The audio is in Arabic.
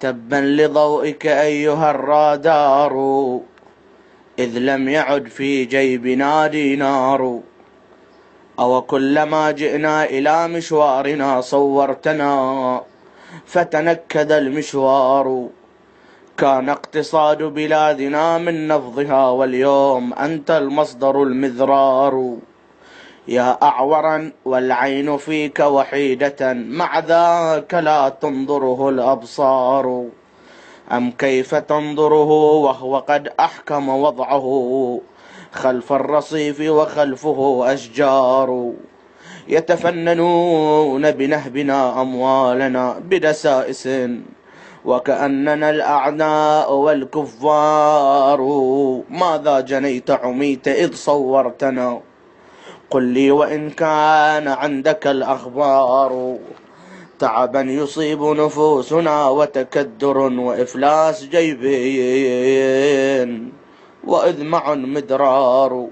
تبا لضوئك أيها الرادار، إذ لم يعد في جيبنا دينار. أو كلما جئنا إلى مشوارنا صورتنا فتنكد المشوار. كان اقتصاد بلادنا من نفضها، واليوم أنت المصدر المذرار. يا أعورا والعين فيك وحيدة، مع ذاك لا تنظره الأبصار. أم كيف تنظره وهو قد أحكم وضعه، خلف الرصيف وخلفه أشجار. يتفننون بنهبنا أموالنا بدسائس، وكأننا الأعداء والكفار. ماذا جنيت عميت إذ صورتنا؟ قل لي وإن كان عندك الأخبار. تعبا يصيب نفوسنا وتكدر وإفلاس جيبين وإذمع مدرار.